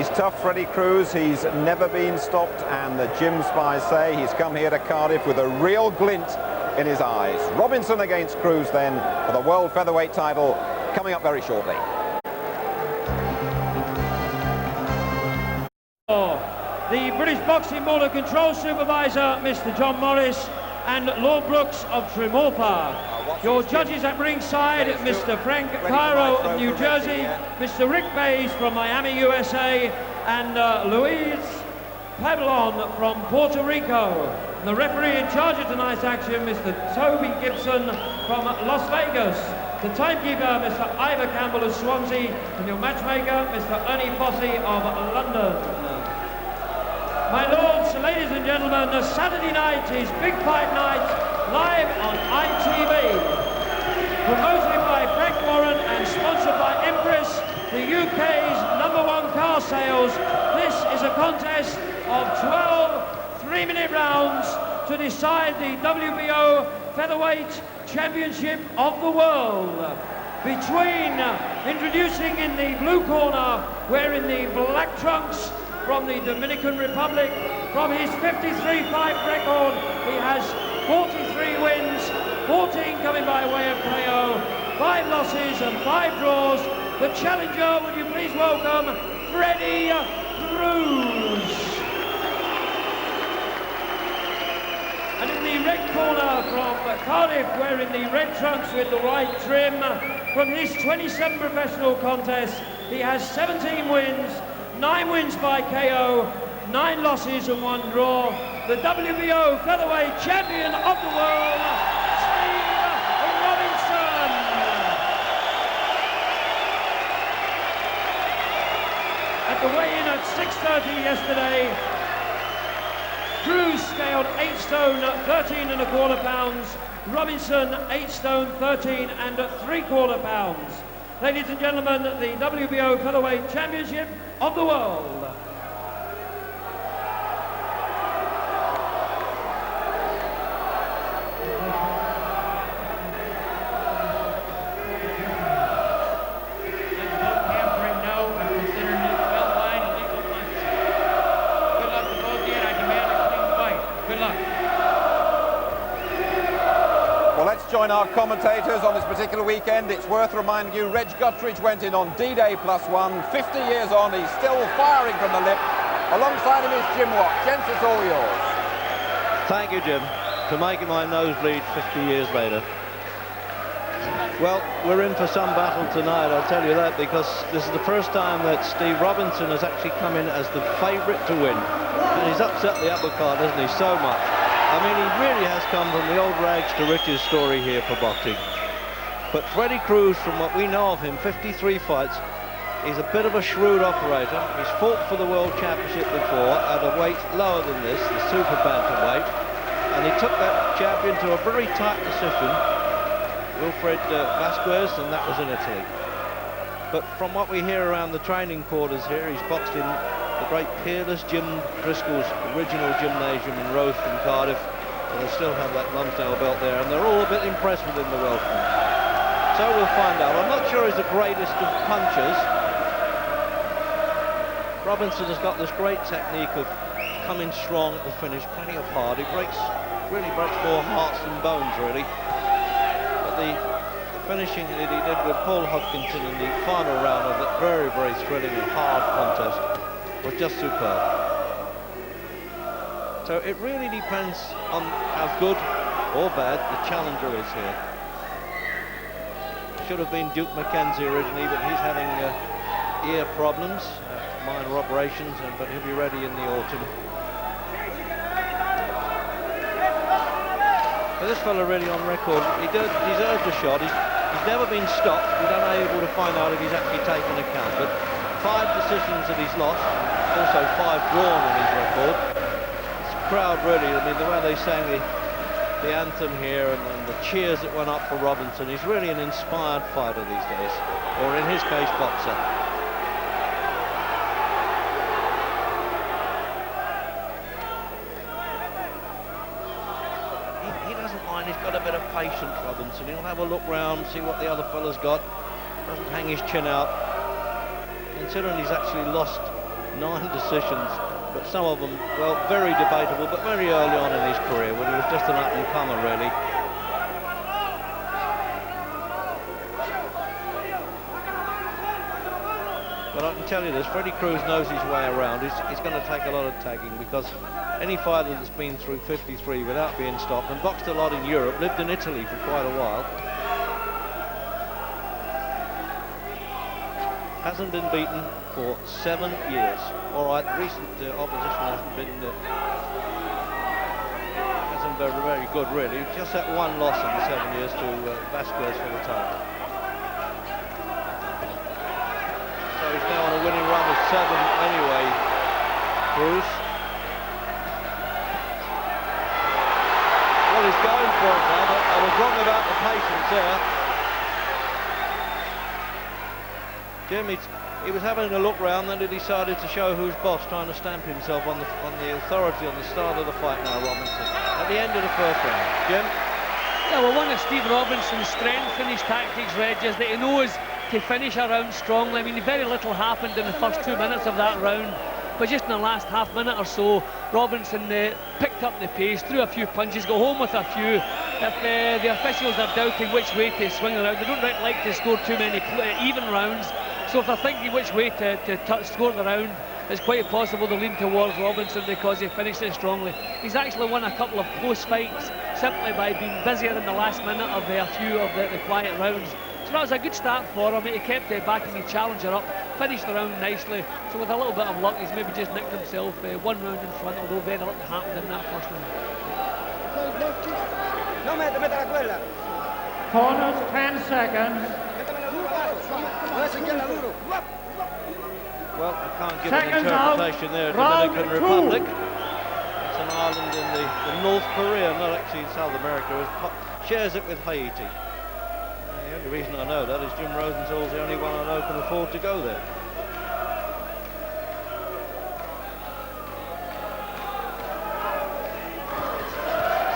He's tough, Freddy Cruz. He's never been stopped, and the gym spies say he's come here to Cardiff with a real glint in his eyes. Robinson against Cruz then for the world featherweight title coming up very shortly. The British Boxing Board of Control Supervisor, Mr. John Morris, and Lord Brooks of Tremorpa. Your judges at ringside, Mr. Frank Cairo of New Jersey, Mr. Rick Bays from Miami, USA, and Luis Pabellon from Puerto Rico. And the referee in charge of tonight's action, Mr. Toby Gibson from Las Vegas. The timekeeper, Mr. Ivor Campbell of Swansea, and your matchmaker, Mr. Ernie Fossey of London. My lords, ladies and gentlemen, Saturday night is Big Fight Night, live on ITV. Promoted by Frank Warren and sponsored by Empress, the UK's #1 car sales. This is a contest of 12 3-minute rounds to decide the WBO Featherweight Championship of the World. Between, introducing in the blue corner, wearing the black trunks, from the Dominican Republic. From his 53-fight record, he has 43 wins, 14 coming by way of KO, 5 losses and 5 draws. The challenger, would you please welcome Freddy Cruz. And in the red corner from Cardiff, wearing the red trunks with the white trim, from his 27 professional contests, he has 17 wins, 9 wins by KO, 9 losses and 1 draw. The WBO Featherweight Champion of the World, Steve Robinson. At the weigh-in at 6:30 yesterday, Cruz scaled 8 stone, 13 1/4 pounds. Robinson 8 stone, 13 3/4 pounds. Ladies and gentlemen, the WBO Featherweight Championship of the World. Join our commentators on this particular weekend. It's worth reminding you, Reg Guttridge went in on D-Day +1. 50 years on, he's still firing from the lip. Alongside him is Jim Watt. Gents, it's all yours. Thank you, Jim, for making my nose bleed 50 years later. Well, we're in for some battle tonight, I'll tell you that, because this is the first time that Steve Robinson has actually come in as the favourite to win. And he's upset the upper card, hasn't he, so much. I mean, he really has come from the old rags to riches story here for boxing. But Freddy Cruz, from what we know of him, 53 fights, he's a bit of a shrewd operator. He's fought for the World Championship before at a weight lower than this, the super bantamweight, and he took that champion to a very tight decision, Wilfred Vasquez, and that was in Italy. But from what we hear around the training quarters here, he's boxed in the great peerless Jim Driscoll's original gymnasium in Royston, Cardiff, and they still have that Lonsdale belt there, and they're all a bit impressed with him, the Welshman. So we'll find out. I'm not sure he's the greatest of punchers. Robinson has got this great technique of coming strong at the finish, plenty of heart. He really breaks more hearts than bones, really. But the finishing that he did with Paul Hodgkinson in the final round of that very, very thrilling and hard contest was just superb. So it really depends on how good or bad the challenger is here. Should have been Duke McKenzie originally, but he's having ear problems, minor operations, but he'll be ready in the autumn. But this fella really on record, he deserves a shot. He's never been stopped. We're unable to find out if he's actually taken a count, but 5 decisions that he's lost, also 5 drawn on his record. This crowd really, I mean, the way they sang the anthem here and the cheers that went up for Robinson, he's really an inspired fighter these days, or in his case, boxer. He doesn't mind, he's got a bit of patience, Robinson. He'll have a look round, see what the other fella's got, doesn't hang his chin out. Considering he's actually lost 9 decisions, but some of them, well, very debatable, but very early on in his career when he was just an up-and-comer, really. But I can tell you this, Freddy Cruz knows his way around. He's going to take a lot of tagging, because any fighter that's been through 53 without being stopped, and boxed a lot in Europe, lived in Italy for quite a while, hasn't been beaten for 7 years. All right, recent opposition hasn't been very good, really. Just that one loss in the 7 years to Vasquez for the title. So he's now on a winning run of 7 anyway, Cruz. Well, he's going for it now, but I was wrong about the patience there. Jim, he was having a look round, then he decided to show who's boss, trying to stamp himself on the authority on the start of the fight now, Robinson, at the end of the first round. Jim? Yeah, well, one of Steve Robinson's strengths in his tactics, Reg, is that he knows to finish a round strongly. I mean, very little happened in the first 2 minutes of that round, but just in the last half minute or so, Robinson picked up the pace, threw a few punches, got home with a few. If the officials are doubting which way to swing around, they don't like to score too many even rounds. So if they're thinking which way to score the round, it's quite possible they'll lean towards Robinson because he finished it strongly. He's actually won a couple of close fights simply by being busier in the last minute of a few of the quiet rounds. So that was a good start for him. He kept backing the challenger up, finished the round nicely. So with a little bit of luck, he's maybe just nicked himself 1 round in front, although very little happened in that first round. Corners, 10 seconds. Well, I can't give an interpretation there. Dominican Republic. It's an island in the North Korea, not actually in South America. It shares it with Haiti. The only reason I know that is Jim Rosenthal's the only one I know can afford to go there.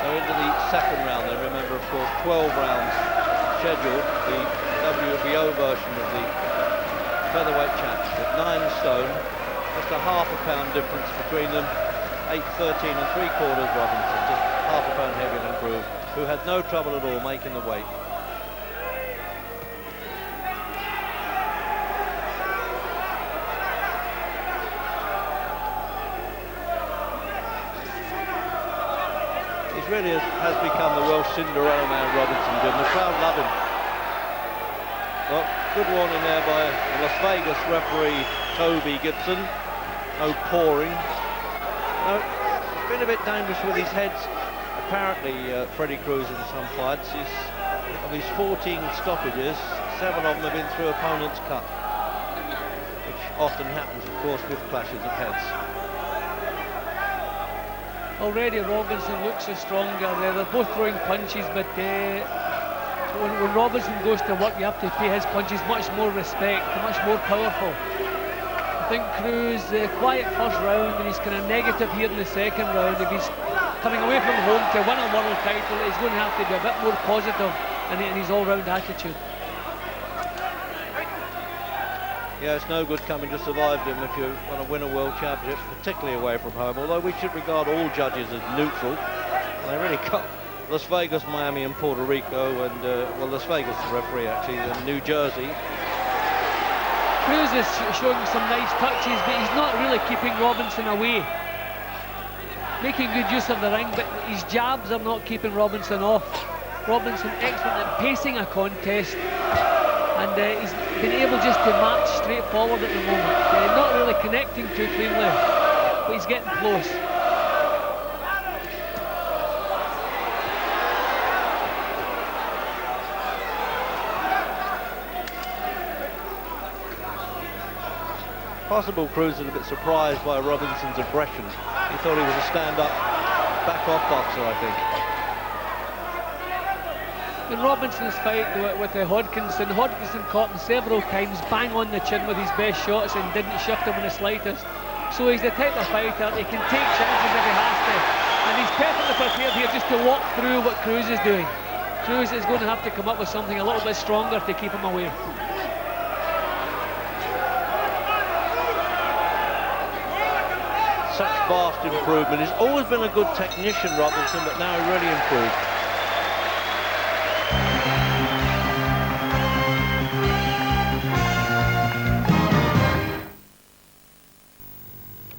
So into the second round then, remember of course 12 rounds scheduled, the WBO version of the featherweight championship, 9 stone, just a half a pound difference between them, 8.13 and 3/4 Robinson, just half a pound heavier than Cruz, who had no trouble at all making the weight. He really has become the Welsh Cinderella man, Robinson, Jim. The crowd love him. Well, good warning there by the Las Vegas referee Toby Gibson. No pouring. No, he's been a bit dangerous with his heads. Apparently, Freddy Cruz in some fights, of his 14 stoppages, 7 of them have been through opponent's cut, which often happens, of course, with clashes of heads. Already Robinson looks stronger. They're both throwing punches, but when Robinson goes to work, you have to pay his punches much more respect, much more powerful. I think Cruz, quiet first round, and he's kind of negative here in the second round. If he's coming away from home to win a world title, he's going to have to be a bit more positive in his all-round attitude. Yeah, it's no good coming to survive, Jim, if you want to win a world championship, particularly away from home, although we should regard all judges as neutral. And they really got Las Vegas, Miami and Puerto Rico, and well, Las Vegas the referee actually, and New Jersey. Cruz is showing some nice touches, but he's not really keeping Robinson away. Making good use of the ring, but his jabs are not keeping Robinson off. Robinson excellent at pacing a contest, and he's been able just to match straight forward at the moment. Not really connecting too cleanly, but he's getting close. Possible Cruz is a bit surprised by Robinson's aggression. He thought he was a stand-up, back-off boxer, I think. In Robinson's fight with Hodgkinson caught him several times bang on the chin with his best shots and didn't shift him in the slightest. So he's the type of fighter, he can take chances if he has to. And he's perfectly prepared here just to walk through what Cruz is doing. Cruz is going to have to come up with something a little bit stronger to keep him away. such vast improvement. He's always been a good technician, Robinson, but now he really improved.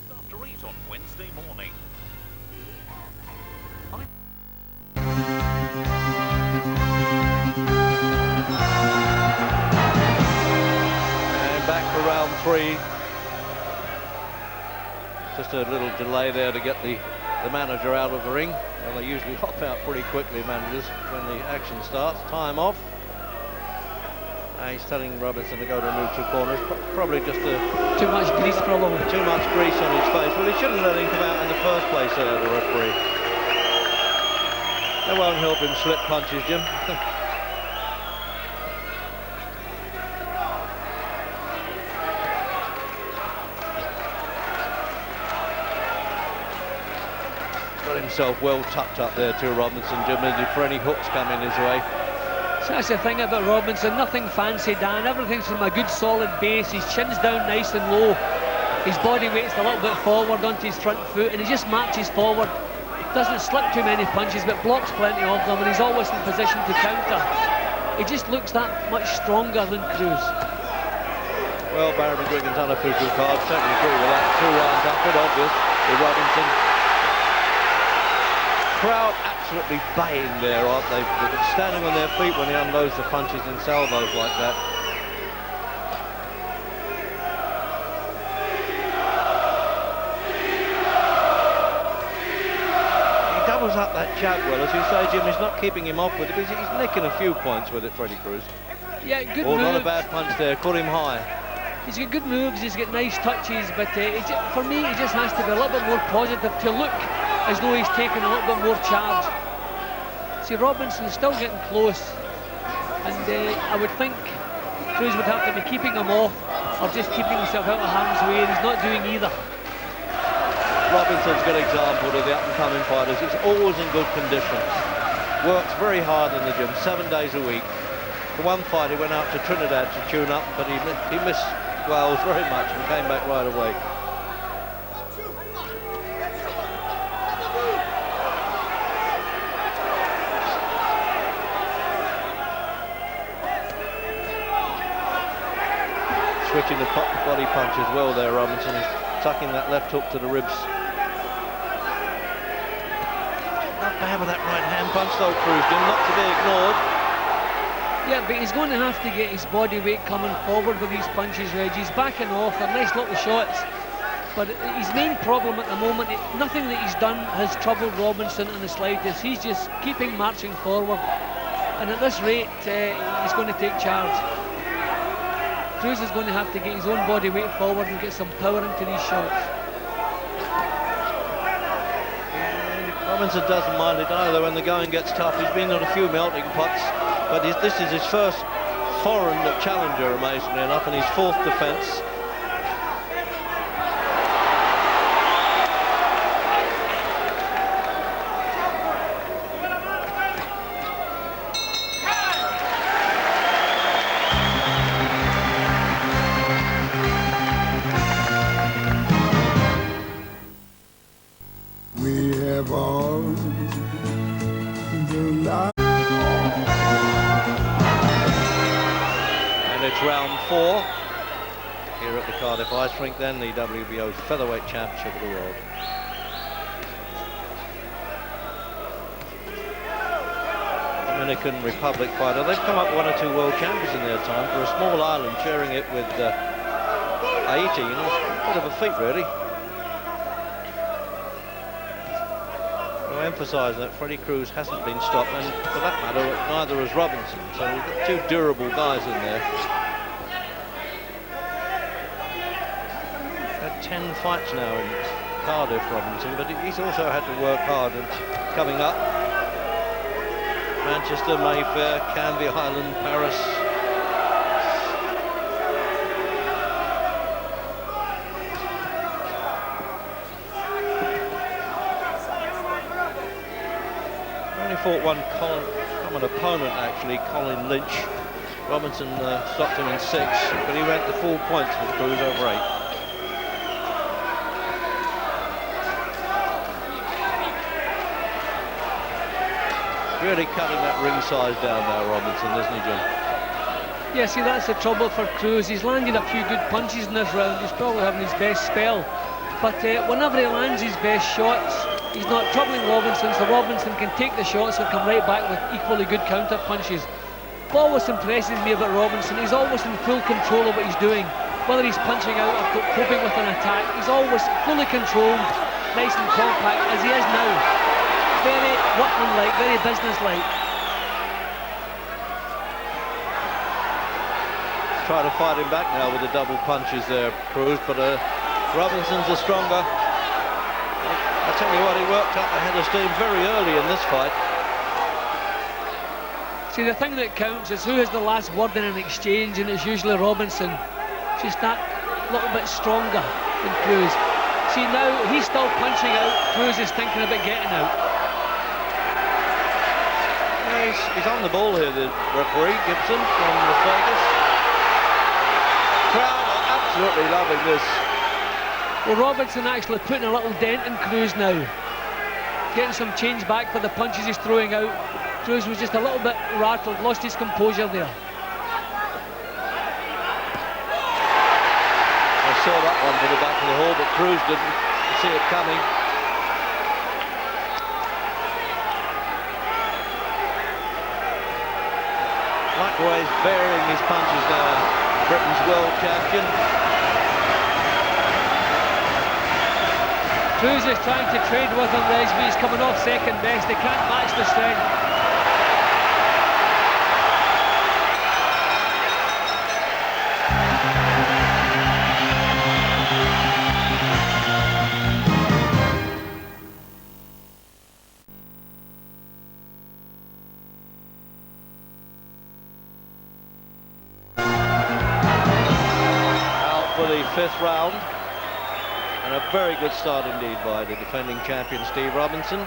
Stuff to eat on Wednesday morning. And back for round 3. Just a little delay there to get the manager out of the ring. Well, they usually hop out pretty quickly, managers, when the action starts. Time off. He's telling Robinson to go to neutral corners. Probably just too much grease, probably. Too much grease on his face. Well, he shouldn't let him come out in the first place, the referee. That won't help him slip punches, Jim. Got himself well tucked up there too, Robinson, Jim, for any hooks coming his way. So that's the thing about Robinson, nothing fancy, Dan. Everything's from a good solid base. His chin's down nice and low. His body weight's a little bit forward onto his front foot, and he just marches forward. Doesn't slip too many punches, but blocks plenty of them, and he's always in position to counter. He just looks that much stronger than Cruz. Well, Barry McGuigan's unofficial card, certainly agree with that. 2 rounds up, but obvious with Robinson. Crowd absolutely baying there, aren't they? They're standing on their feet when he unloads the punches in salvos like that. He doubles up that jab well, as you say, Jim. He's not keeping him off with it, because he's nicking a few points with it, Freddy Cruz. Yeah, good Oh, moves. not a bad punch there, caught him high. He's got good moves, he's got nice touches, but for me, he just has to be a little bit more positive to look as though he's taking a little bit more charge. See, Robinson's still getting close, and I would think Cruz would have to be keeping him off or just keeping himself out of harm's way, and he's not doing either. Robinson's a good example to the up-and-coming fighters. He's always in good condition. Works very hard in the gym, 7 days a week. For one fight, he went out to Trinidad to tune up, but he missed Wales very much and came back right away. Switching the body punch as well there, Robinson. He's tucking that left hook to the ribs. Not bad with that right hand punch though, Cruz, Jim, not to be ignored. Yeah, but he's going to have to get his body weight coming forward with these punches, Reg. He's backing off, they're nice little shots. But his main problem at the moment, nothing that he's done has troubled Robinson in the slightest. He's just keeping marching forward. And at this rate, he's going to take charge. Cruz is going to have to get his own body weight forward and get some power into these shots. Robinson doesn't mind it either when the going gets tough. He's been on a few melting pots, but this is his first foreign challenger, amazingly enough, and his 4th defence. Round 4 here at the Cardiff Ice Rink, then the WBO's Featherweight Championship of the World. Dominican Republic fighter. They've come up 1 or 2 world champions in their time for a small island, sharing it with Haiti. You know, a bit of a feat, really. I'll emphasise that Freddy Cruz hasn't been stopped, and for that matter, neither has Robinson. So we've got 2 durable guys in there. 10 fights now in Cardiff, Robinson, but he's also had to work hard. And coming up, Manchester, Mayfair, Canvey Island, Paris. Only fought one common opponent, actually, Colin Lynch. Robinson stopped him in 6, but he went the full points with Cruz over 8. Really cutting that ring size down now, Robinson, isn't he, Jim? Yeah, see, that's the trouble for Cruz. He's landed a few good punches in this round. He's probably having his best spell. But whenever he lands his best shots, he's not troubling Robinson, so Robinson can take the shots and come right back with equally good counter punches. What always impresses me about Robinson, he's always in full control of what he's doing. Whether he's punching out or coping with an attack, he's always fully controlled, nice and compact, as he is now. Very workmanlike, very businesslike. Try to fight him back now with the double punches there, Cruz, but Robinson's the stronger. I tell you what, he worked up the head of steam very early in this fight. See, the thing that counts is who has the last word in an exchange, and it's usually Robinson. Just that little bit stronger than Cruz. See, now he's still punching out, Cruz is thinking about getting out. Yeah, he's on the ball here, the referee, Gibson from Las Vegas. Crowd are absolutely loving this. Well, Robinson actually putting a little dent in Cruz now. Getting some change back for the punches he's throwing out. Cruz was just a little bit rattled, lost his composure there. I saw that one to the back of the hall, but Cruz didn't see it coming. Likewise, varying his punches now. Britain's world champion. Cruz is trying to trade with him, Reg, but he's coming off second best. They can't match the strength. Fifth round, and a very good start indeed by the defending champion Steve Robinson.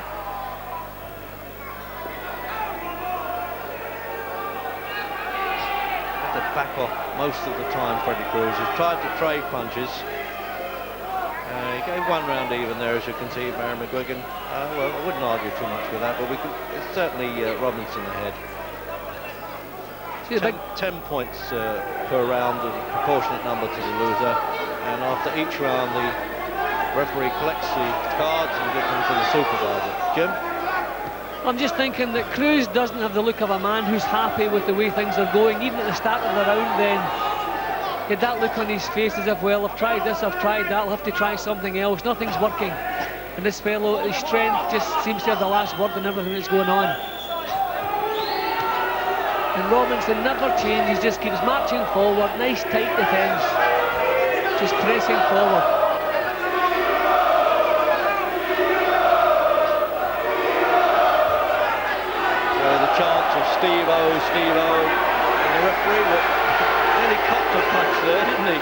Had to back off most of the time, Freddy Cruz. He's tried to trade punches. He gave one round even there, as you can see, Barry McGuigan. Well, I wouldn't argue too much with that, but it's certainly Robinson ahead. 10 points per round, a proportionate number to the loser, and after each round the referee collects the cards and gives them to the supervisor. Jim? I'm just thinking that Cruz doesn't have the look of a man who's happy with the way things are going. Even at the start of the round then, he had that look on his face as if, well, I've tried this, I've tried that, I'll have to try something else, nothing's working. And this fellow, his strength just seems to have the last word on everything that's going on. And Robinson never changes, just keeps marching forward, nice tight defence, just pressing forward. So the chants of Steve-O, Steve-O, and the referee nearly copped a punch there, didn't he?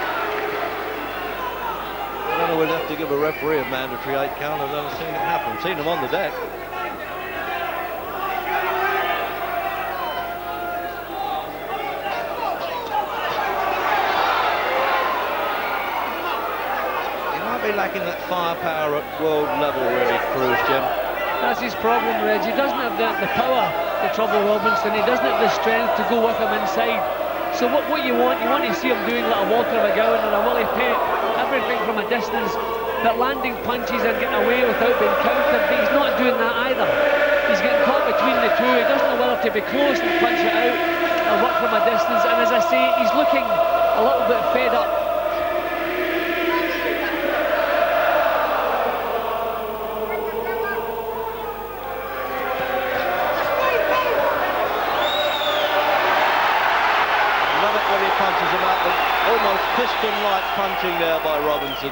I don't know, we'd have to give a referee a mandatory 8 count. I've never seen it happen, seen him on the deck. Lacking that firepower at world level, really, Cruz, Jim. That's his problem, Reg. He doesn't have the power to trouble Robinson. He doesn't have the strength to go with him inside. So what you want to see him doing like a Walter McGowan or a Willie Pett, everything from a distance, but landing punches and getting away without being countered. But he's not doing that either. He's getting caught between the two. He doesn't know whether to be close and punch it out or work from a distance. And as I say, he's looking a little bit fed up. Almost piston-like punching there by Robinson.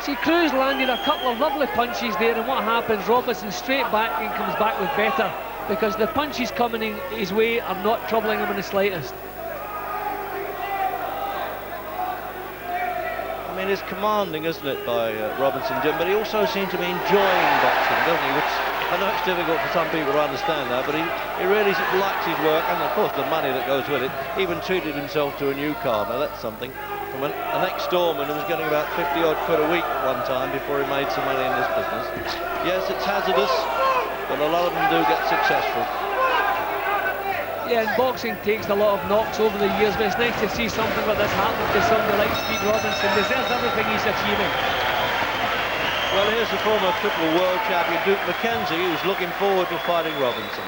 See, Cruz landed a couple of lovely punches there, and what happens, Robinson straight back and comes back with better, because the punches coming in his way are not troubling him in the slightest. I mean, it's commanding, isn't it, by Robinson, Jim, but he also seems to be enjoying boxing, doesn't he? Which I know it's difficult for some people to understand that, but he really likes his work, and of course the money that goes with it. Even treated himself to a new car. Now that's something. From an ex-doorman who was getting about 50-odd quid a week at one time before he made some money in this business. Yes, it's hazardous, but a lot of them do get successful. Yeah, and boxing takes a lot of knocks over the years, but it's nice to see something like this happen to somebody like Steve Robinson. Deserves everything he's achieving. Well, here's the former triple world champion Duke McKenzie, who's looking forward to fighting Robinson.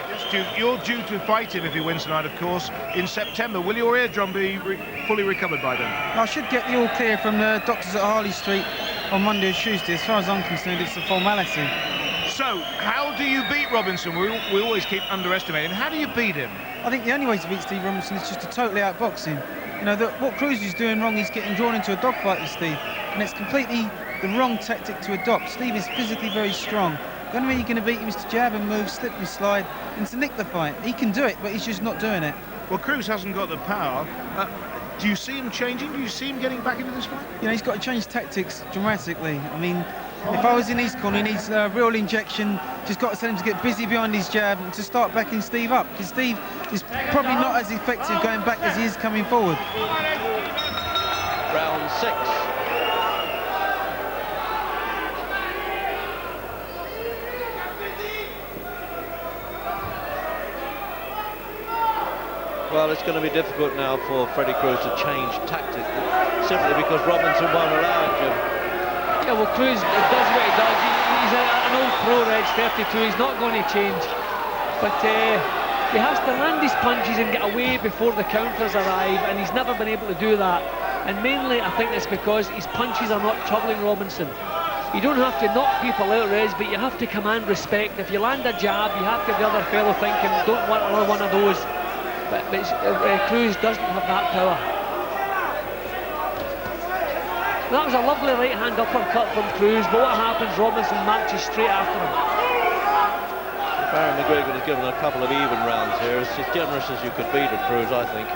Yes, Duke, you're due to fight him if he wins tonight, of course, in September. Will your eardrum be fully recovered by then? I should get the all clear from the doctors at Harley Street on Monday or Tuesday. As far as I'm concerned, it's a formality. So, how do you beat Robinson? We always keep underestimating. How do you beat him? I think the only way to beat Steve Robinson is just to totally outbox him. You know, what Cruz is doing wrong is getting drawn into a dogfight with Steve, and it's completely the wrong tactic to adopt. Steve is physically very strong. The only way you're going to beat him is to jab and move, slip and slide, and to nick the fight. He can do it, but he's just not doing it. Well, Cruz hasn't got the power. Do you see him changing? Do you see him getting back into this fight? You know, he's got to change tactics dramatically. I mean, if I was in his corner, he needs a real injection. Just got to tell him to get busy behind his jab and to start backing Steve up, because Steve is probably not as effective going back as he is coming forward. Round 6. Well, it's going to be difficult now for Freddy Cruz to change tactics, simply because Robinson won't allow it, Jim. Yeah, well, Cruz does what he does. He's an old pro, Reg, 32. He's not going to change. But he has to land his punches and get away before the counters arrive, and he's never been able to do that. And mainly, I think it's because his punches are not troubling Robinson. You don't have to knock people out, Reg, but you have to command respect. If you land a jab, you have to have the other fellow thinking, don't want another one of those. But Cruz doesn't have that power. That was a lovely right-hand uppercut from Cruz, but what happens, Robinson marches straight after him. Baron McGregor has given a couple of even rounds here. It's as generous as you could be to Cruz, I think.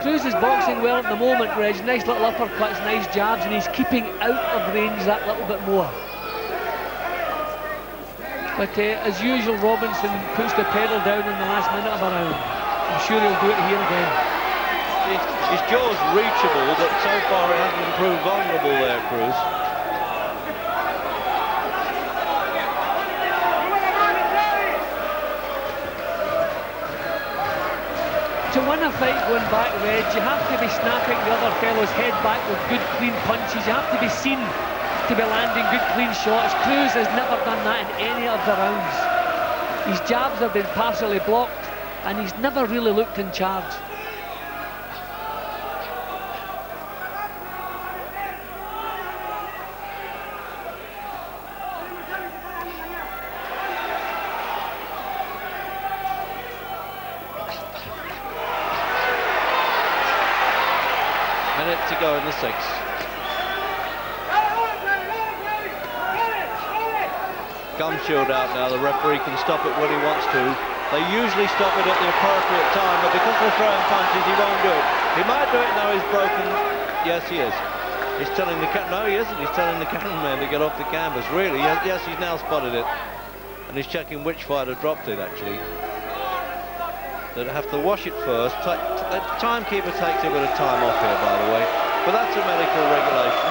Cruz is boxing well at the moment, Reg. Nice little uppercuts, nice jabs, and he's keeping out of range that little bit more. But as usual, Robinson puts the pedal down in the last minute of a round. I'm sure he'll do it here again. His jaw's reachable, but so far it hasn't proved vulnerable there, Cruz. To win a fight going back, Reg, you have to be snapping the other fellow's head back with good, clean punches. You have to be seen to be landing good, clean shots. Cruz has never done that in any of the rounds. His jabs have been partially blocked, and he's never really looked in charge. Minute to go in the 6th. Gum shield out now, the referee can stop it when he wants to. They usually stop it at the appropriate time, but because they're throwing punches, he won't do it. He might do it now he's broken. Yes, he is. He's telling the no, he isn't. He's telling the cameraman to get off the canvas. Really, yes, he's now spotted it. And he's checking which fighter dropped it, actually. They'd have to wash it first. The timekeeper takes a bit of time off here, by the way. But that's a medical regulation.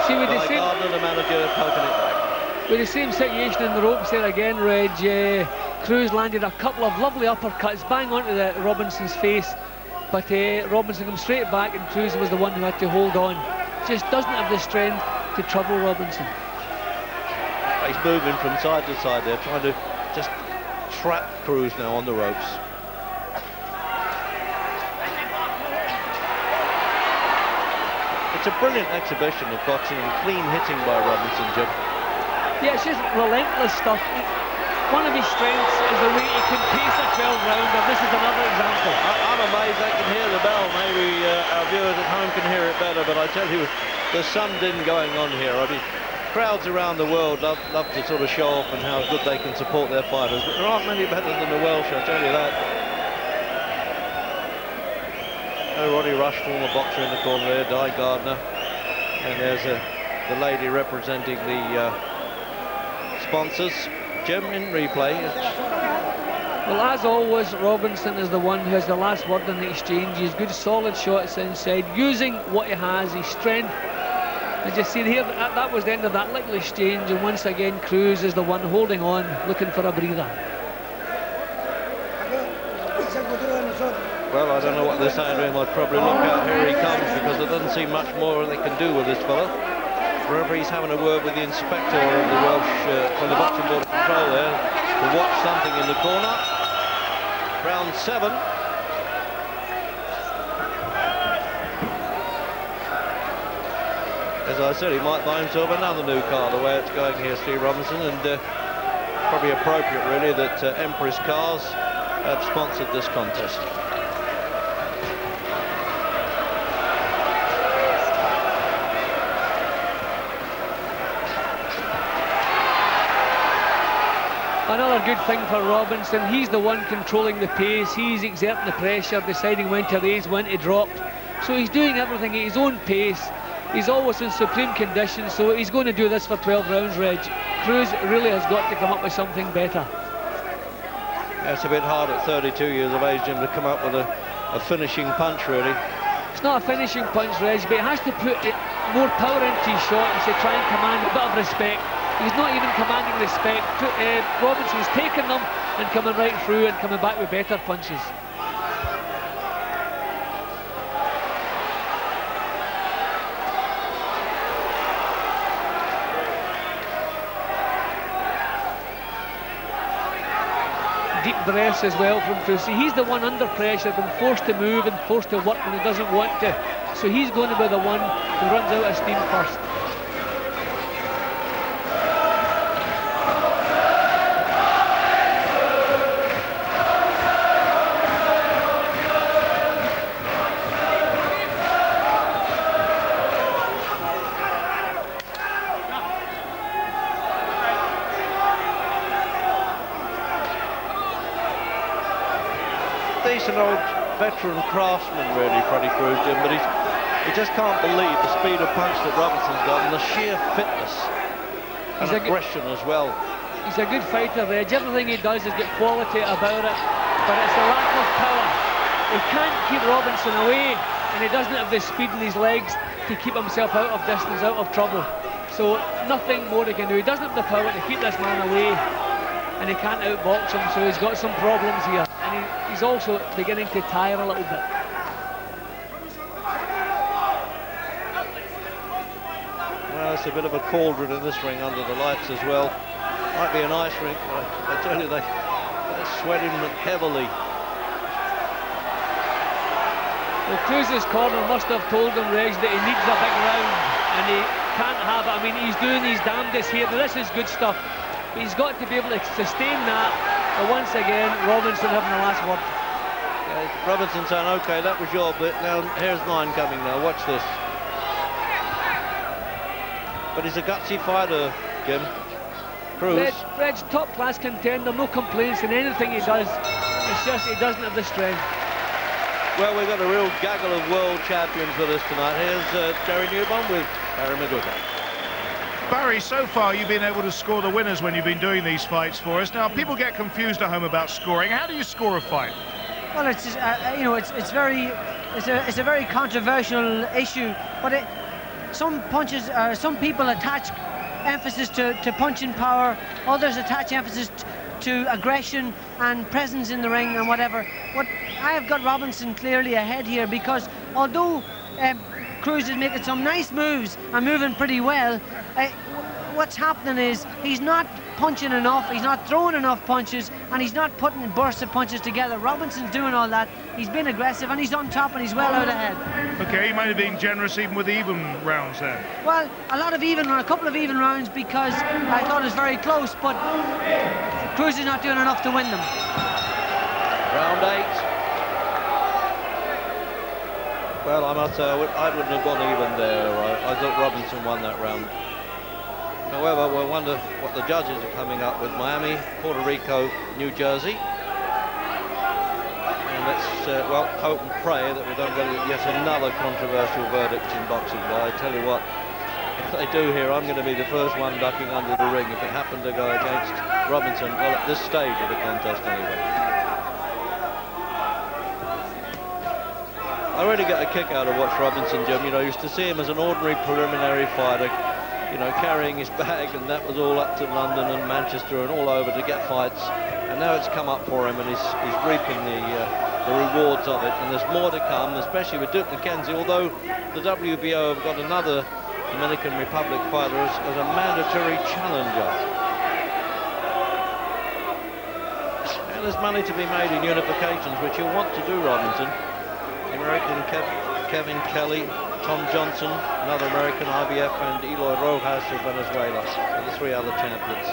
See, with By Gardner, the manager, poking it back. With the same situation in the ropes there again, Reg, Cruz landed a couple of lovely uppercuts bang onto Robinson's face, but Robinson comes straight back and Cruz was the one who had to hold on. Just doesn't have the strength to trouble Robinson. He's moving from side to side there, trying to just trap Cruz now on the ropes. It's a brilliant exhibition of boxing and clean hitting by Robinson, Jim. Yeah, it's just relentless stuff. One of his strengths is the way he can pace a 12-rounder. This is another example. I'm amazed I can hear the bell. Maybe our viewers at home can hear it better, but I tell you, there's something going on here. I mean, crowds around the world love to sort of show off and how good they can support their fighters, but there aren't many better than the Welsh, I tell you that. Oh, Roddy Rush, former boxer in the corner there, Di Gardner, and there's the lady representing the sponsors. Jim, in replay. Well, as always, Robinson is the one who has the last word in the exchange. He's good, solid shots inside, using what he has, his strength, As you see here, that was the end of that little exchange, and once again Cruz is the one holding on, looking for a breather. Well, I don't know what they're saying to him. I'd probably look out. Here he comes, because there doesn't seem much more they can do with this fella. The referee's having a word with the inspector of the Welsh, from the Boxing Board of Control there, to watch something in the corner. Round 7. As I said, he might buy himself another new car, the way it's going here, Steve Robinson, and probably appropriate, really, that Empress Cars have sponsored this contest. Another good thing for Robinson, he's the one controlling the pace, he's exerting the pressure, deciding when to raise, when to drop. So he's doing everything at his own pace. He's always in supreme condition, so he's going to do this for 12 rounds, Reg. Cruz really has got to come up with something better. Yeah, it's a bit hard at 32 years of age, Jim, to come up with a finishing punch, really. It's not a finishing punch, Reg, but he has to put more power into his shot and to try and command a bit of respect. He's not even commanding respect. Robinson's taking them and coming right through and coming back with better punches. Deep breaths as well from Cruz. He's the one under pressure, been forced to move and forced to work when he doesn't want to. So he's going to be the one who runs out of steam first. Decent old veteran craftsman, really, Freddy Cruz, Jim, but he just can't believe the speed of punch that Robinson's got and the sheer fitness and aggression as well. He's a good fighter, Reg. Everything he does has got quality about it, but it's a lack of power. He can't keep Robinson away, and he doesn't have the speed in his legs to keep himself out of distance, out of trouble. So nothing more he can do. He doesn't have the power to keep this man away, and he can't outbox him, so he's got some problems here. And he's also beginning to tire a little bit. Well, it's a bit of a cauldron in this ring under the lights as well. Might be an ice rink, but I tell you, they're sweating heavily. Well, Cruz's corner must have told him, Reg, that he needs a big round, and he can't have it. I mean, he's doing his damnedest here. This is good stuff. But he's got to be able to sustain that. But once again, Robinson having the last word. Yeah, Robinson saying, OK, that was your bit. Now, here's mine coming now. Watch this. But he's a gutsy fighter, Jim. Cruz. Reg, top-class contender, no complaints in anything he does. It's just he doesn't have the strength. Well, we've got a real gaggle of world champions with us tonight. Here's Jerry Newbon with Barry McGuigan. Barry, so far you've been able to score the winners when you've been doing these fights for us. Now, people get confused at home about scoring. How do you score a fight? Well, it's you know, it's a very controversial issue, but some people attach emphasis to punching power, others attach emphasis to aggression and presence in the ring and whatever. What I have got Robinson clearly ahead here, because although Cruz is making some nice moves and moving pretty well, what's happening is he's not punching enough, he's not throwing enough punches, and he's not putting bursts of punches together. Robinson's doing all that. He's been aggressive and he's on top and he's well out ahead. Okay, he might have been generous even with the even rounds there. Well, a couple of even rounds, because I thought it was very close, but Cruz is not doing enough to win them. Round 8. Well, I must say, I wouldn't have gone even there. I thought Robinson won that round. However, we'll wonder what the judges are coming up with. Miami, Puerto Rico, New Jersey. And let's, well, hope and pray that we don't get yet another controversial verdict in boxing. But I tell you what, if they do here, I'm going to be the first one ducking under the ring if it happened to go against Robinson. Well, at this stage of the contest anyway. I really get a kick out of watch Robinson, Jim. You know, I used to see him as an ordinary preliminary fighter, you know, carrying his bag, and that was all up to London and Manchester and all over to get fights. And now it's come up for him, and he's reaping the rewards of it. And there's more to come, especially with Duke McKenzie, although the WBO have got another Dominican Republic fighter as a mandatory challenger. And there's money to be made in unifications, which you'll want to do, Robinson. The American Kevin Kelly, Tom Johnson, another American IBF, and Eloy Rojas of Venezuela are the three other champions.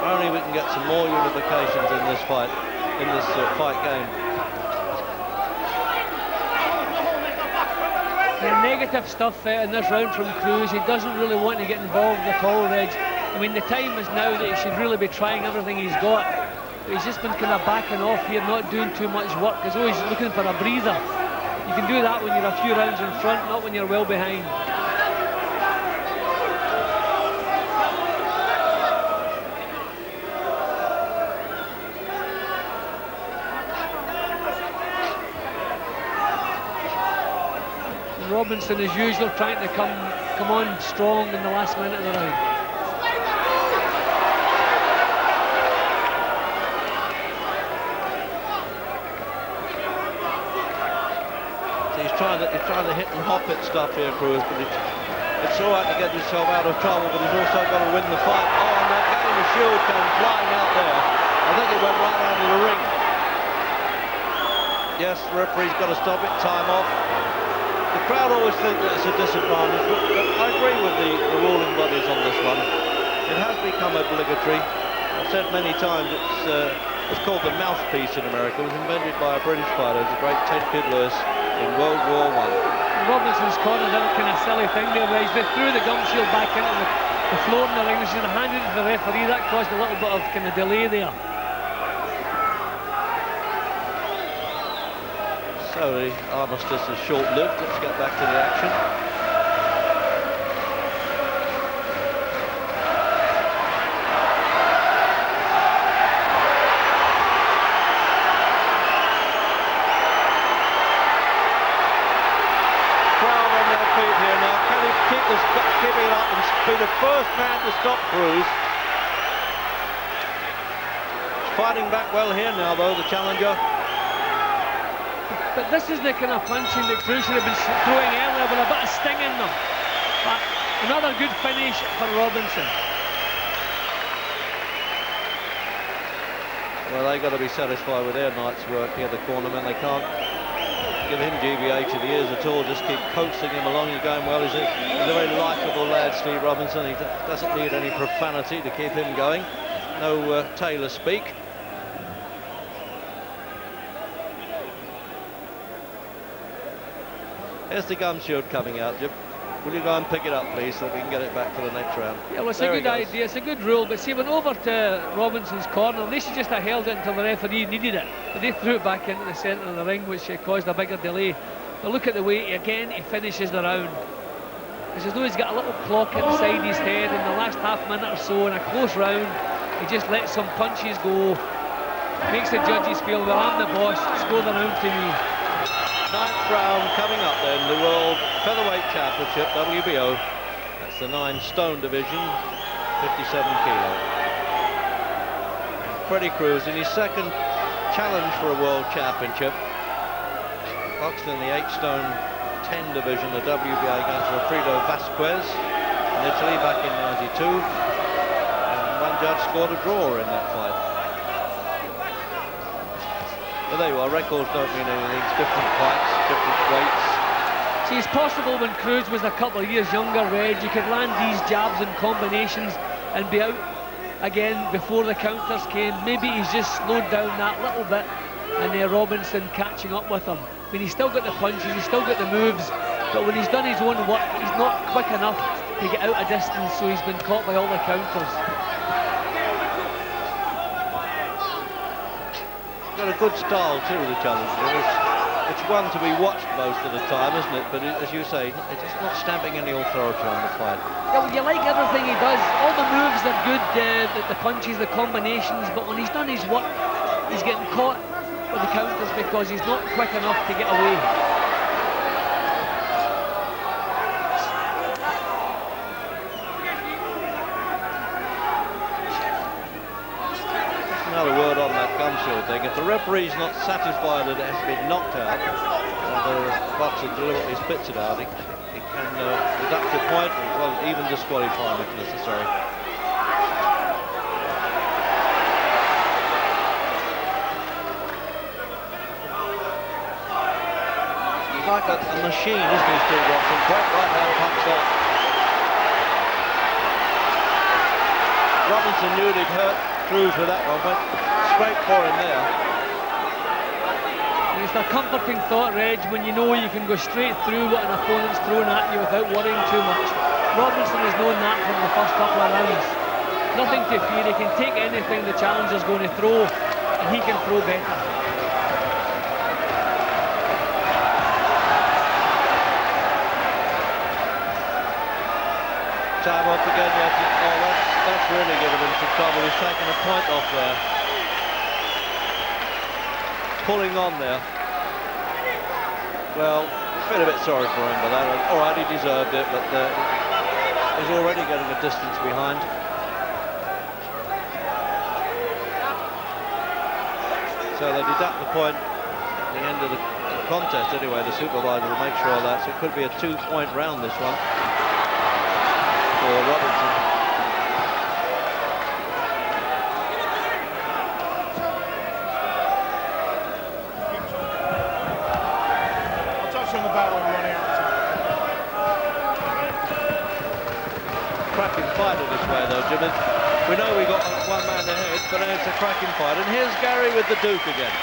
Only we can get some more unifications in this fight, fight game. The negative stuff in this round from Cruz. He doesn't really want to get involved at all, Reg. I mean, the time is now that he should really be trying everything he's got. But he's just been kind of backing off here, not doing too much work, as though he's looking for a breather. You can do that when you're a few rounds in front, not when you're well behind. Robinson, as usual, trying to come on strong in the last minute of the round. He's trying to hit and hop at stuff here, Cruz, but it's all right to get himself out of trouble, but he's also got to win the fight. Oh, and that game of shield came flying out there. I think it went right out of the ring. Yes, the referee's got to stop it, time off. The crowd always think that it's a disadvantage, but I agree with the ruling bodies on this one. It has become obligatory. I've said many times it's called the mouthpiece in America. It was invented by a British fighter, the great Ted Kid Lewis, in World War I. Robinson's corner did a kind of silly thing there, where they threw the gum shield back into the floor in the ring. They should have handed it to the referee. That caused a little bit of kind of delay there. So the armistice is short-lived. Let's get back to the action. Crowd on their feet here now. Can he keep this, keep it up and be the first man to stop Cruz? Fighting back well here now, though, the challenger. But this is the kind of punching that Cruz should have been throwing earlier, with a bit of sting in them. But another good finish for Robinson. Well, they've got to be satisfied with their night's work here, the cornermen. They can't give him GBA to the ears at all, just keep coaxing him along. He's going well. He's a very likeable lad, Steve Robinson. He doesn't need any profanity to keep him going. No Taylor speak. Here's the gum shield coming out, Jim. Will you go and pick it up, please, so we can get it back for the next round? Yeah, well, it's a good idea. It's a good rule. But see, it went over to Robinson's corner. They should just have held it until the referee needed it. But they threw it back into the centre of the ring, which caused a bigger delay. But look at the way, again, he finishes the round. It's as though he's got a little clock inside his head in the last half minute or so in a close round. He just lets some punches go. Makes the judges feel, well, I'm the boss. Score the round to me. Ninth round coming up then, the World Featherweight Championship, WBO. That's the 9-stone division, 57 kilo. Freddy Cruz in his second challenge for a World Championship. Boxed in the 8-stone 10 division, the WBA, against Alfredo Vasquez in Italy back in '92. And one judge scored a draw in that fight. But there you are, records don't mean anything. It's different fights, different weights. See, it's possible when Cruz was a couple of years younger, Reg, you could land these jabs and combinations and be out again before the counters came. Maybe he's just slowed down that little bit, and Robinson catching up with him. I mean, he's still got the punches, he's still got the moves, but when he's done his own work, he's not quick enough to get out of distance, so he's been caught by all the counters. Got a good style too, the challenger. It's one to be watched most of the time, isn't it? But as you say, it's not stamping any authority on the fight. Yeah, well, you like everything he does. All the moves are good, the punches, the combinations. But when he's done his work, he's getting caught with the counters because he's not quick enough to get away. Another word on that gum shield thing. If the referee's not satisfied that it has been knocked out, and the boxer deliberately spits it out, he can deduct a point, as well even disqualify him if necessary. He's like a machine, isn't he, Steve Robinson? Great right-hand punch that. Robinson knew he'd hurt Cruz with that one, went straight for him there. It's a comforting thought, Reg, when you know you can go straight through what an opponent's throwing at you without worrying too much. Robinson has known that from the first couple of rounds. Nothing to fear, he can take anything the challenger's going to throw, and he can throw better. Time off again, that's really given him some trouble. He's taken a point off there. Pulling on there. Well, I feel a bit sorry for him, but all right, he deserved it, but he's already getting a distance behind. So they deduct the point at the end of the contest anyway. The supervisor will make sure of that, so it could be a 2-point round, this one, for Robinson. Cracking fight in this way though, Jimmy. We know we got one man ahead, but then it's a cracking fight. And here's Gary with the Duke again.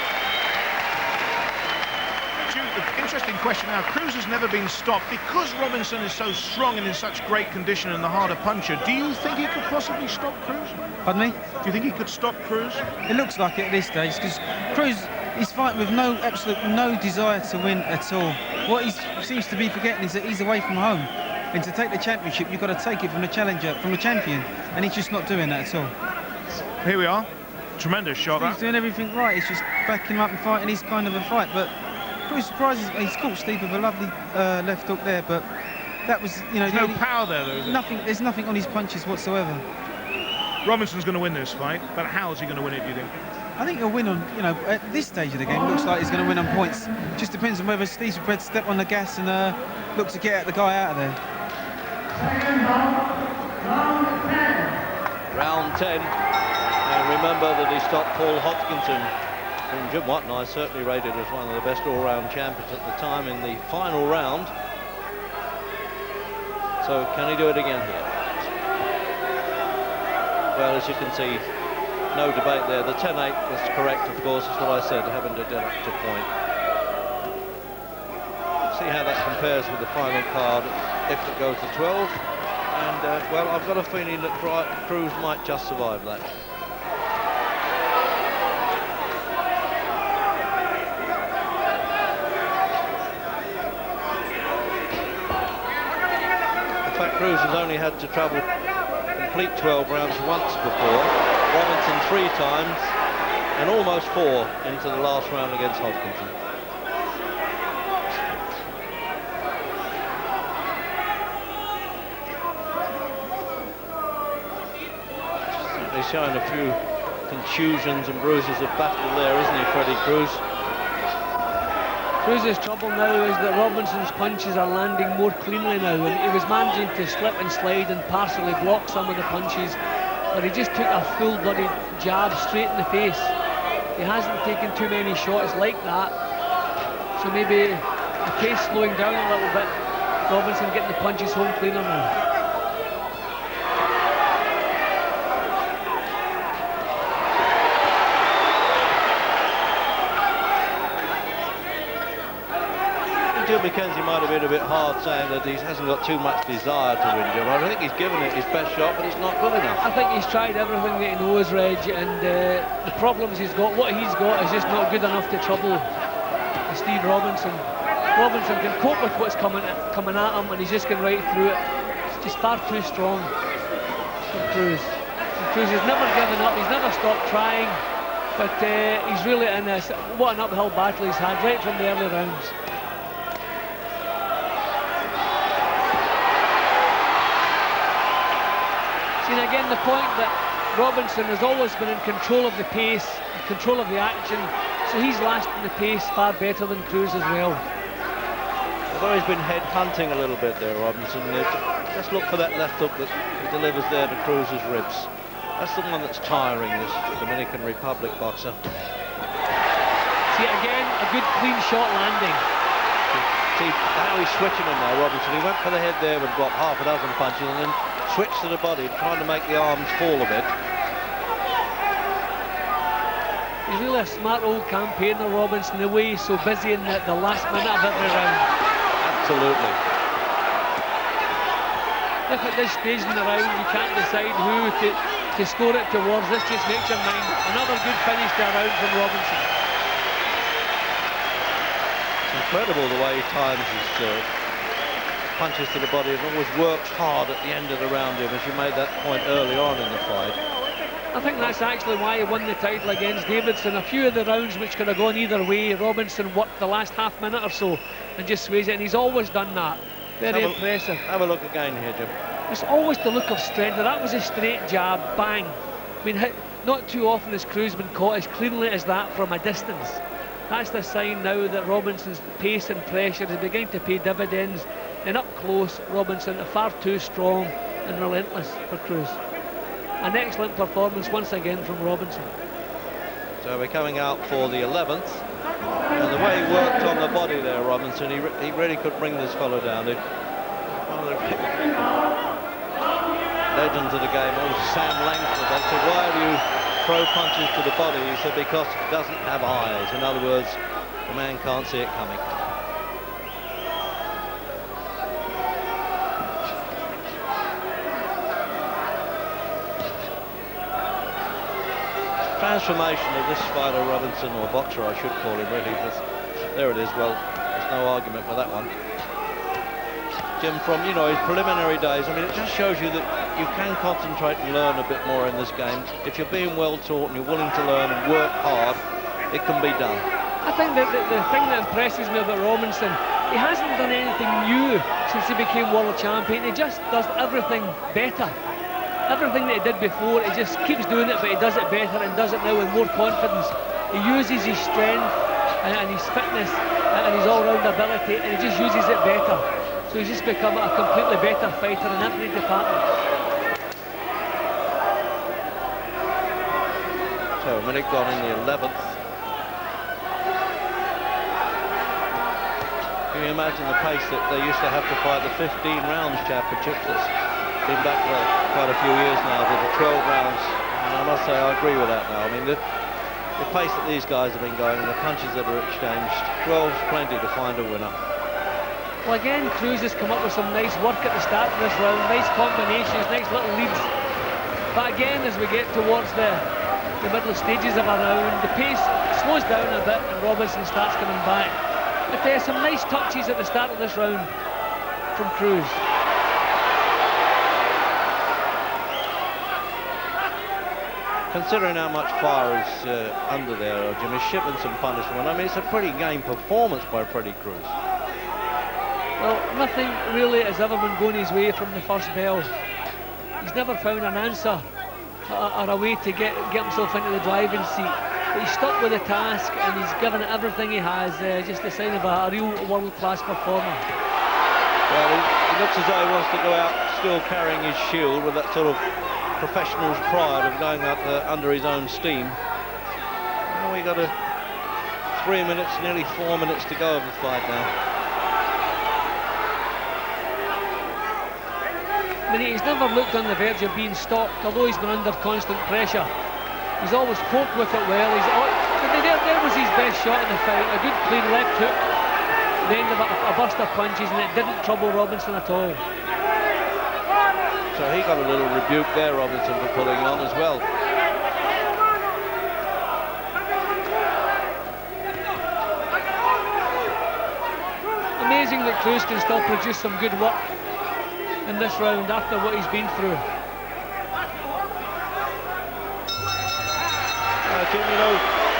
Interesting question now. Cruz has never been stopped because Robinson is so strong and in such great condition and the harder puncher. Do you think he could possibly stop Cruz? Pardon me? Do you think he could stop Cruz? It looks like it at this stage because Cruz is fighting with absolutely no desire to win at all. What he seems to be forgetting is that he's away from home. And to take the championship, you've got to take it from the challenger, from the champion, and he's just not doing that at all. Here we are. Tremendous shot. He's doing everything right. He's just backing him up and fighting his kind of a fight. But Cruz surprises. He's caught Steve with a lovely left hook there, but that was, you know, there's no power there, though. Is it? Nothing. There's nothing on his punches whatsoever. Robinson's going to win this fight, but how is he going to win it, do you think? I think he'll win on, you know, at this stage of the game, looks like he's going to win on points. Just depends on whether Steve's prepared to step on the gas and look to get the guy out of there. Round 10. And remember that he stopped Paul Hodgkinson, whom Jim Watt and I certainly rated as one of the best all-round champions at the time, in the final round. So can he do it again here? Well, as you can see, no debate there. The 10-8 was correct, of course, is what I said, having to deduct a point. See how that compares with the final card if it goes to 12. And, well, I've got a feeling that Cruz might just survive that. In fact, Cruz has only had to travel complete 12 rounds once before. Robinson 3 times, and almost 4 into the last round against Hodgkinson. He's showing a few contusions and bruises of battle there, isn't he, Freddy Cruz? Cruz's trouble now is that Robinson's punches are landing more cleanly now, and he was managing to slip and slide and partially block some of the punches, but he just took a full bloody jab straight in the face. He hasn't taken too many shots like that, so maybe the pace slowing down a little bit. Robinson getting the punches home cleaner now. McKenzie might have been a bit hard saying that he hasn't got too much desire to win, Jim. I think he's given it his best shot, but it's not good enough. I think he's tried everything that he knows, Reg, and the problems he's got, what he's got, is just not good enough to trouble Steve Robinson. Robinson can cope with what's coming at him, and he's just going right through it. It's just far too strong for Cruz. And Cruz has never given up, he's never stopped trying. But he's really in this. What an uphill battle he's had right from the early rounds. See, again, the point that Robinson has always been in control of the pace, in control of the action, so he's lasting the pace far better than Cruz as well. Although he's been head hunting a little bit there, Robinson. Just look for that left hook that he delivers there to Cruz's ribs. That's the one that's tiring, this Dominican Republic boxer. See, again, a good clean shot landing. See how he's switching him now, Robinson. He went for the head there with what, half a dozen punches, and then switched to the body, trying to make the arms fall a bit. He's really a smart old campaigner, Robinson, the way he's so busy in the last minute of every round. Absolutely. If at this stage in the round you can't decide who to score it towards, this just makes your mind. Another good finish to a round from Robinson. It's incredible the way he times his punches to the body, and always works hard at the end of the round, as you made that point early on in the fight. I think that's actually why he won the title against Davidson. A few of the rounds which could have gone either way, Robinson worked the last half minute or so and just sways it, and he's always done that. Very impressive. Have a look again here, Jim. It's always the look of strength. That was a straight jab, bang. I mean, not too often has Cruz been caught as cleanly as that from a distance. That's the sign now that Robinson's pace and pressure is beginning to pay dividends. And up close, Robinson far too strong and relentless for Cruz. An excellent performance once again from Robinson. So we're coming out for the 11th. And the way he worked on the body there, Robinson, he really could bring this fellow down. One of the legends of the game, old Sam Langford, they said, why do you throw punches to the body? He said, because it doesn't have eyes. In other words, the man can't see it coming. Transformation of this fighter, Robinson, or boxer I should call him really, there it is. Well, there's no argument with that one. Jim, from his preliminary days, I mean, it just shows you that you can concentrate and learn a bit more in this game. If you're being well taught and you're willing to learn and work hard, it can be done. I think that the thing that impresses me about Robinson, he hasn't done anything new since he became world champion. He just does everything better. Everything that he did before, he just keeps doing it, but he does it better and does it now with more confidence. He uses his strength and his fitness and his all-round ability, and he just uses it better. So he's just become a completely better fighter in every department. So a minute gone in the 11th. Can you imagine the pace that they used to have to fight the 15 rounds championships? That's been back for quite a few years now, with the 12 rounds. And I must say, I agree with that now. I mean, the pace that these guys have been going and the punches that are exchanged, 12's plenty to find a winner. Well, again, Cruz has come up with some nice work at the start of this round, nice combinations, nice little leads. But again, as we get towards the middle stages of a round, the pace slows down a bit and Robinson starts coming back. But there's some nice touches at the start of this round from Cruz. Considering how much fire is under there, Jim, is shipping some punishment. I mean, it's a pretty game performance by Freddy Cruz. Well, nothing really has ever been going his way from the first bell. He's never found an answer or a way to get himself into the driving seat. But he's stuck with the task and he's given it everything he has. Just a sign of a real world-class performer. Well, he looks as though he wants to go out still carrying his shield with that sort of professional's pride of going out under his own steam. Well, we got 3 minutes, nearly 4 minutes to go of the fight now. I mean, he's never looked on the verge of being stopped, although he's been under constant pressure. He's always coped with it well. There was his best shot in the fight, a good clean left hook, then a burst of punches, and it didn't trouble Robinson at all. So he got a little rebuke there, Robinson, for pulling on as well. Amazing that Cruz can still produce some good work in this round after what he's been through. Jim, you know,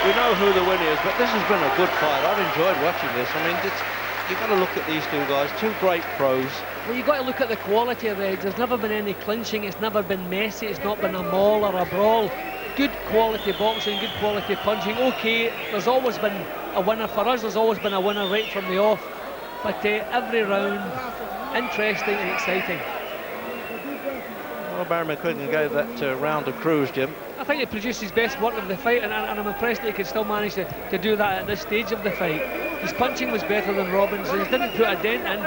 we know who the winner is, but this has been a good fight. I've enjoyed watching this. I mean, you've got to look at these two guys, two great pros. Well, you've got to look at the quality of it. There's never been any clinching, it's never been messy, it's not been a maul or a brawl. Good quality boxing, good quality punching. Okay, there's always been a winner for us, there's always been a winner right from the off. But every round, interesting and exciting. Well, Barry McQuiggan gave that round to Cruz, Jim. I think he produced his best work of the fight, and I'm impressed that he could still manage to do that at this stage of the fight. His punching was better than Robinson's, didn't put a dent in,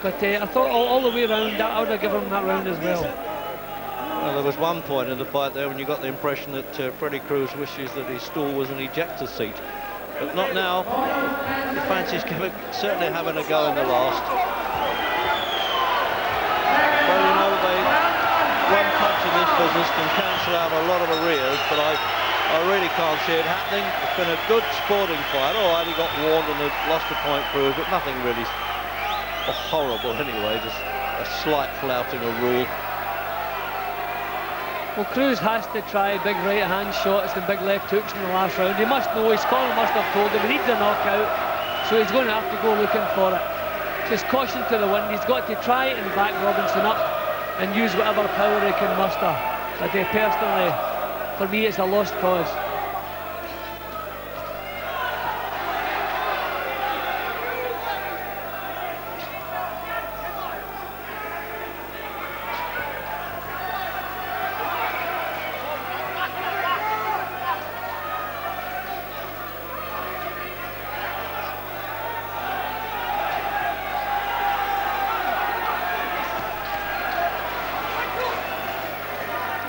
but I thought all the way around, I would have given him that round as well. Well, there was one point in the fight there when you got the impression that Freddy Cruz wishes that his stool was an ejector seat. But not now. He fancies certainly having a go in the last. Well, you know, one punch in this business can cancel out a lot of arrears, but I really can't see it happening. It's been a good sporting fight. All right, he got warned and lost a point through, but nothing really horrible anyway, just a slight flouting of rule. Well, Cruz has to try big right hand shots and big left hooks in the last round. He must know, his corner must have told him he needs a knockout, so he's going to have to go looking for it. Just caution to the wind, he's got to try and back Robinson up and use whatever power he can muster. But personally, for me, it's a lost cause.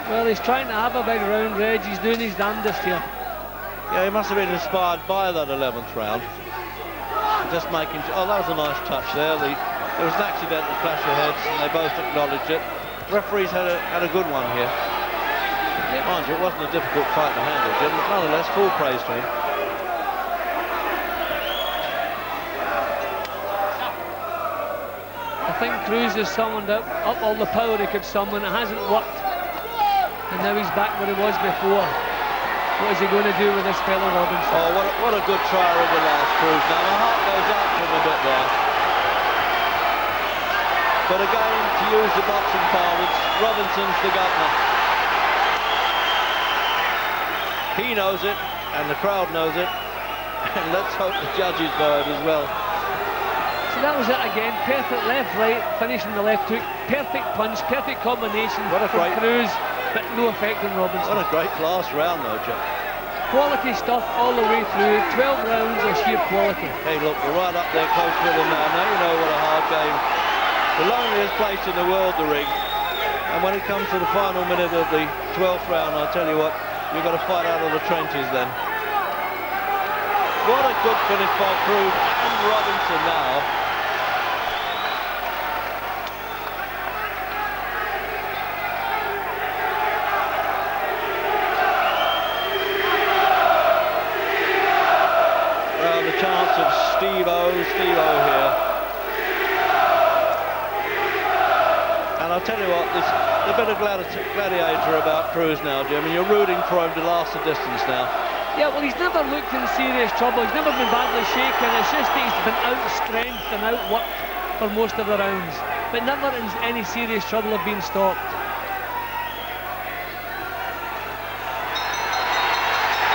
Well, he's trying to have a big round, Reg. He's doing his damnedest here. Yeah, he must have been inspired by that 11th round. Just making... Oh, that was a nice touch there. There was an accidental clash of heads, and they both acknowledged it. Referees had a good one here. Yeah. Mind you, it wasn't a difficult fight to handle, Jim, but nonetheless, full praise to him. I think Cruz has summoned up all the power he could summon. It hasn't worked. And now he's back where he was before. What is he going to do with this fellow Robinson? Oh, what a good trial of the last, Cruz. Now, my heart goes out to him a bit there. But again, to use the boxing parlance, Robinson's the governor. He knows it, and the crowd knows it. And let's hope the judges know it as well. So that was it again. Perfect left, right, finishing the left hook. Perfect punch, perfect combination from Cruz. But no effect on Robinson. What a great last round though, Jim. Quality stuff all the way through. 12 rounds of sheer quality. Hey, look, we're right up there close with him now. Now you know what a hard game. The loneliest place in the world, the ring. And when it comes to the final minute of the 12th round, I tell you what, you've got to fight out of the trenches then. What a good finish by Cruz and Robinson now. Chance of Steve-O here. And I'll tell you what, there's a bit of gladiator about Cruz now, Jim, and you're rooting for him to last the distance now. Yeah, well, he's never looked in serious trouble. He's never been badly shaken. It's just that he's been out-strengthed and out-worked for most of the rounds, but never in any serious trouble of being stopped.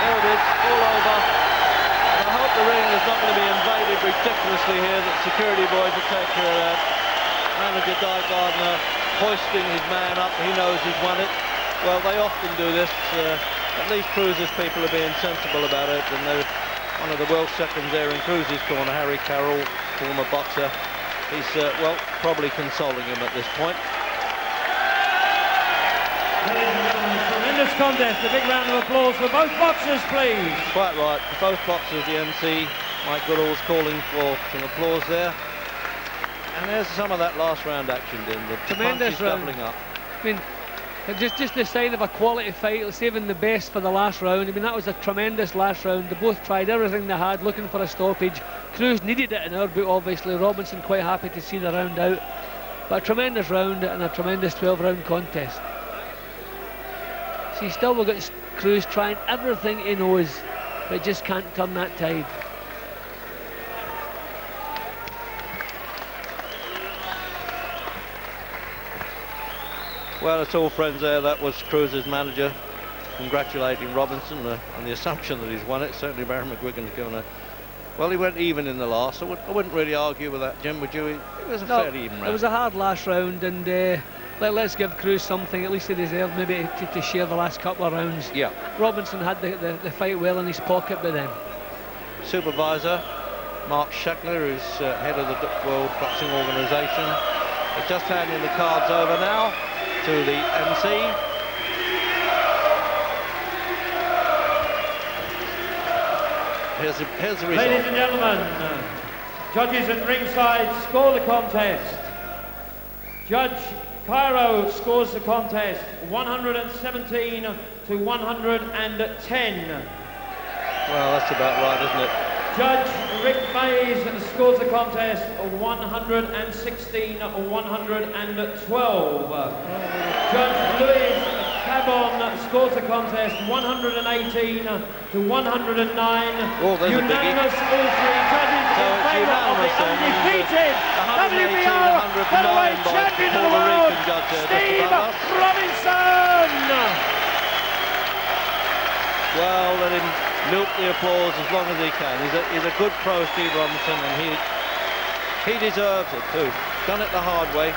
There it is, all over. The ring is not going to be invaded ridiculously here, that security boys will take care of that. Manager Di Gardner hoisting his man up, he knows he's won it. Well, they often do this. At least Cruz's people are being sensible about it, and one of the Welsh seconds there in Cruz's corner, Harry Carroll, former boxer. He's, well, probably consoling him at this point. Tremendous contest. A big round of applause for both boxers, please. Quite right. For both boxers, the MC, Mike Goodall's calling for some applause there. And there's some of that last round action, Din. The tremendous round. Doubling up. I mean, just the sign of a quality fight, saving the best for the last round. I mean, that was a tremendous last round. They both tried everything they had, looking for a stoppage. Cruz needed it in our boot, obviously. Robinson quite happy to see the round out. But a tremendous round and a tremendous 12-round contest. See, still we've got Cruz trying everything he knows, but just can't turn that tide. Well, it's all friends there. That was Cruz's manager congratulating Robinson on the assumption that he's won it. Certainly Baron McGuigan's given a... Well, he went even in the last. I wouldn't really argue with that, Jim, would you? It was a fairly even round. It was a hard last round, and let's give Cruz something. At least he deserved maybe to share the last couple of rounds. Yeah. Robinson had the fight well in his pocket by then. Supervisor Mark Scheckler, who's head of the World Boxing Organisation, is just handing the cards over now to the MC. Here's the result. Ladies and gentlemen, judges at ringside score the contest. Judge Cairo scores the contest 117 to 110. Well, that's about right, isn't it? Judge Rick Mays scores the contest 116 112. Judge Louis Cabon scores the contest 118 to 109. Oh, there's unanimous, all three judges so in favour of the undefeated WBO featherweight champion of the world, Steve Robinson. Well, let him milk the applause as long as he can. He's a good pro, Steve Robinson, and he deserves it too. Done it the hard way.